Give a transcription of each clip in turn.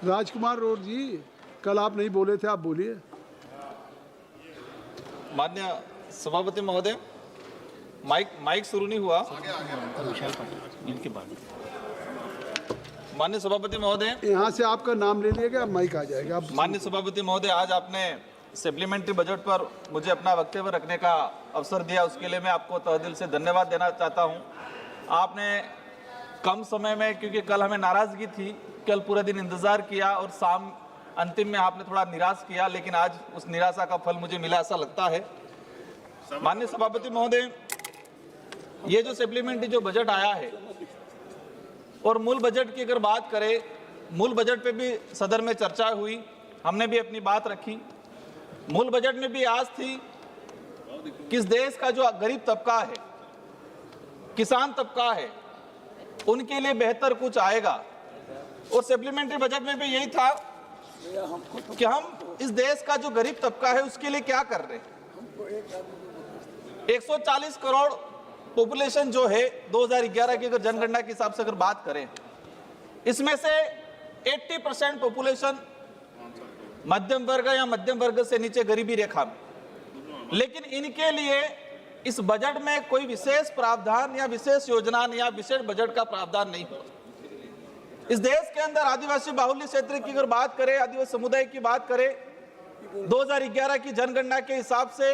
राजकुमार road जी, कल आप नहीं बोले थे, आप बोलिए। मान्य सभापति महोदय, माइक शुरू नहीं हुआ। मान्य सभापति महोदय, यहाँ से आपका नाम ले लिया गया, माइक आ जाएगा। आप माननीय सभापति महोदय, आज आपने सप्लीमेंट्री बजट पर मुझे अपना वक्तव्य रखने का अवसर दिया, उसके लिए मैं आपको तहे दिल से धन्यवाद देना चाहता हूं। आपने कम समय में, क्योंकि कल हमें नाराजगी थी, कल पूरा दिन इंतजार किया और शाम अंतिम में आपने थोड़ा निराश किया, लेकिन आज उस निराशा का फल मुझे मिला ऐसा लगता है। माननीय सभापति महोदय, ये जो सप्लीमेंट्री जो बजट आया है और मूल बजट की अगर बात करें, मूल बजट पे भी सदन में चर्चा हुई, हमने भी अपनी बात रखी। मूल बजट में भी आस थी कि इस देश का जो गरीब तबका है, किसान तबका है, उनके लिए बेहतर कुछ आएगा। और सप्लीमेंट्री बजट में भी यही था कि हम इस देश का जो गरीब तबका है उसके लिए क्या कर रहे हैं। 140 करोड़ पॉपुलेशन जो है 2011 की अगर जनगणना के हिसाब से अगर बात करें, इसमें से 80% पॉपुलेशन मध्यम वर्ग या मध्यम वर्ग से नीचे गरीबी रेखा में। लेकिन इनके लिए इस बजट में कोई विशेष प्रावधान या विशेष योजना या विशेष बजट का प्रावधान नहीं हुआ। इस देश के अंदर आदिवासी बाहुल्य क्षेत्र की अगर बात करें, आदिवासी समुदाय की बात करें, 2011 की जनगणना के हिसाब से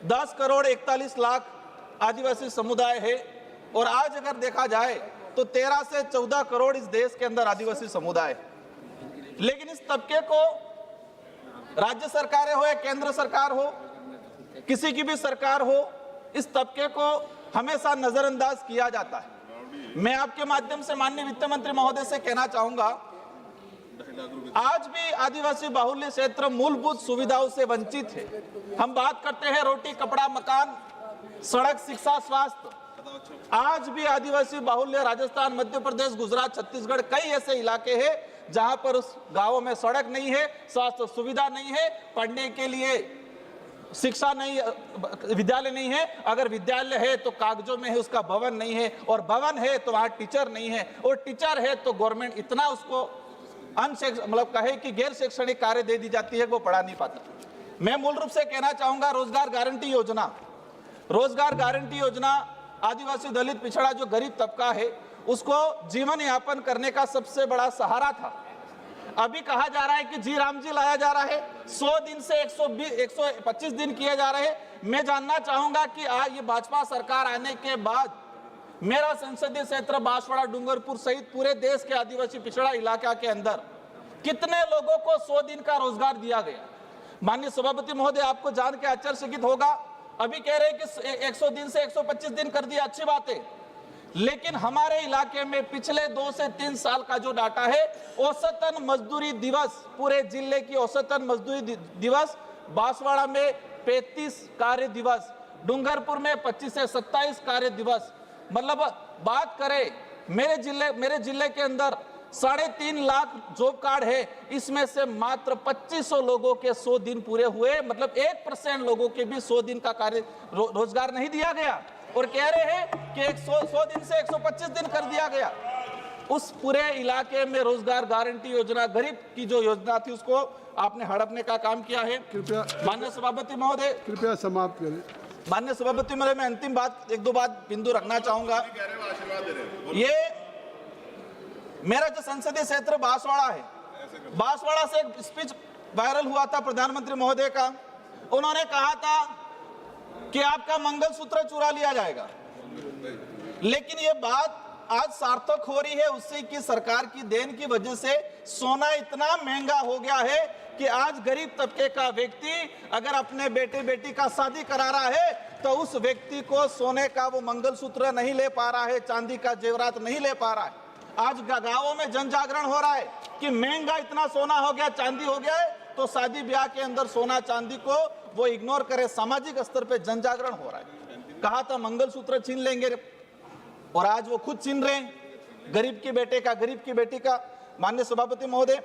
10 करोड़ 41 लाख आदिवासी समुदाय है। और आज अगर देखा जाए तो 13 से 14 करोड़ इस देश के अंदर आदिवासी समुदाय है। लेकिन इस तबके को राज्य सरकारें हो या केंद्र सरकार हो, किसी की भी सरकार हो, इस तबके को हमेशा नजरअंदाज किया जाता है। मैं आपके माध्यम से माननीय वित्त मंत्री महोदय से कहना चाहूंगा, आज भी आदिवासी बाहुल्य क्षेत्र मूलभूत सुविधाओं से वंचित है। हम बात करते हैं रोटी, कपड़ा, मकान, सड़क, शिक्षा, स्वास्थ्य। आज भी आदिवासी बाहुल्य राजस्थान, मध्य प्रदेश, गुजरात, छत्तीसगढ़ कई ऐसे इलाके हैं जहां पर उस गांवों में सड़क नहीं है, स्वास्थ्य सुविधा नहीं है, पढ़ने के लिए शिक्षा नहीं, विद्यालय नहीं है। अगर विद्यालय है तो कागजों में है, उसका भवन नहीं है, और भवन है तो वहां टीचर नहीं है, और टीचर है तो गवर्नमेंट इतना उसको मतलब कहे कि गैर शैक्षणिक कार्य दे दी जाती है, वो पढ़ा नहीं पाता। मैं मूल रूप से कहना चाहूंगा, रोजगार गारंटी योजना, रोजगार गारंटी योजना आदिवासी, दलित, पिछड़ा जो गरीब तबका है उसको जीवन यापन करने का सबसे बड़ा सहारा था। अभी कहा जा रहा है कि जी राम जी लाया जा रहा है, 100 दिन से 125 दिन किए जा रहे हैं। मैं जानना चाहूंगा कि आज ये भाजपा सरकार आने के बाद मेरा संसदीय क्षेत्र बांसवाड़ा, डूंगरपुर सहित पूरे देश के आदिवासी पिछड़ा इलाका के अंदर कितने लोगों को 100 दिन का रोजगार दिया गया। माननीय सभापति महोदय, आपको जान के आश्चर्यचकित होगा, अभी कह रहे हैं कि 100 दिन से 125 दिन कर दिया, अच्छी बात है, लेकिन हमारे इलाके में पिछले 2 से 3 साल का जो डाटा है, औसतन मजदूरी दिवस, पूरे जिले की औसतन मजदूरी दिवस बांसवाड़ा में 35 कार्य दिवस, डूंगरपुर में 25 से 27 कार्य दिवस। मतलब बात करें मेरे जिले के अंदर 3.5 लाख जॉब कार्ड है, इसमें से मात्र 2500 लोगों के 100 दिन पूरे हुए। मतलब 1% लोगों के भी 100 दिन का कार्य रोजगार नहीं दिया गया, और कह रहे हैं कि 100 दिन से 125 दिन कर दिया गया। उस पूरे इलाके में रोजगार गारंटी योजना, गरीब की जो योजना थी, उसको आपने हड़पने का काम किया है। कृपया माननीय सभापति महोदय, कृपया समाप्त करें। माननीय सभापति महोदय, मैं अंतिम बात, 1-2 बात बिंदु रखना चाहूंगा। ये मेरा जो संसदीय क्षेत्र बांसवाड़ा है, बांसवाड़ा से एक स्पीच वायरल हुआ था प्रधानमंत्री महोदय का। उन्होंने कहा था कि आपका मंगलसूत्र चुरा लिया जाएगा, लेकिन ये बात आज सार्थक हो रही है उसी की सरकार की देन की वजह से। सोना इतना महंगा हो गया है कि आज गरीब तबके का व्यक्ति अगर अपने बेटे बेटी का शादी करा रहा है तो उस व्यक्ति को सोने का वो मंगलसूत्र नहीं ले पा रहा है, चांदी का जेवरात नहीं ले पा रहा है। आज गांवों में जन जागरण हो रहा है कि महंगा इतना सोना हो गया, चांदी हो गया है, तो शादी ब्याह के अंदर सोना चांदी को वो इग्नोर करे। सामाजिक स्तर पे जन जागरण हो रहा है। कहा था मंगलसूत्र छीन लेंगे, और आज वो खुद छीन रहे हैं, गरीब के बेटे का, गरीब की बेटी का। माननीय सभापति महोदय,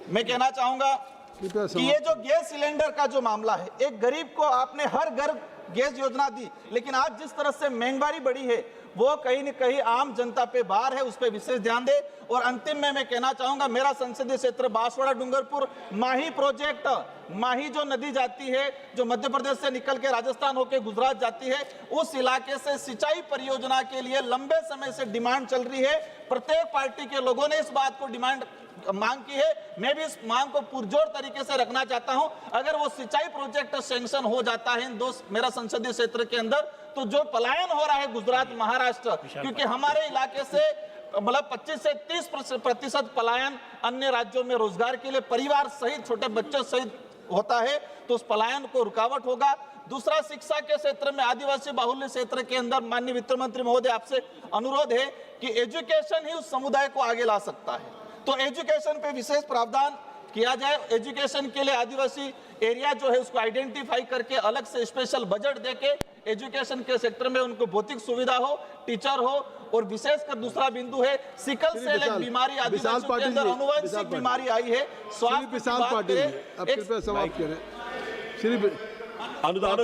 मैं कहना चाहूंगा कि ये जो गैस सिलेंडर का जो मामला है, एक गरीब को आपने हर घर गैस योजना दी, लेकिन आज जिस तरह से महंगाई बढ़ी है वो कहीं न कहीं आम जनता पे भार है, उस पर विशेष ध्यान दे। और अंतिम में मैं कहना चाहूंगा, मेरा संसदीय क्षेत्र बांसवाड़ा डूंगरपुर माही प्रोजेक्ट, माही जो नदी जाती है जो मध्य प्रदेश से निकल के राजस्थान होकर गुजरात जाती है, उस इलाके से सिंचाई परियोजना के लिए लंबे समय से डिमांड चल रही है। प्रत्येक पार्टी के लोगों ने इस बात को मांग की है, मैं भी इस मांग को पुरजोर तरीके से रखना चाहता हूं। अगर वो सिंचाई प्रोजेक्ट सैंक्शन हो जाता है इन मेरा संसदीय क्षेत्र के अंदर, तो जो पलायन हो रहा है गुजरात महाराष्ट्र, क्योंकि हमारे इलाके से मतलब 25 से 30% पलायन अन्य राज्यों में रोजगार के लिए परिवार सहित छोटे बच्चों सहित होता है, तो उस पलायन को रुकावट होगा। दूसरा, शिक्षा के क्षेत्र में आदिवासी बाहुल्य क्षेत्र के अंदर माननीय वित्त मंत्री महोदय आपसे अनुरोध है कि एजुकेशन ही उस समुदाय को आगे ला सकता है, तो एजुकेशन पे विशेष प्रावधान किया जाए। एजुकेशन के लिए आदिवासी एरिया जो है उसको आइडेंटिफाई करके अलग से स्पेशल बजट देके एजुकेशन के सेक्टर में उनको भौतिक सुविधा हो, टीचर हो, और विशेषकर दूसरा बिंदु है सिकल सेल, एक बीमारी आदिवासियों के अंदर अनुवांशिक बीमारी आई है, स्वास्थ्य अनुदान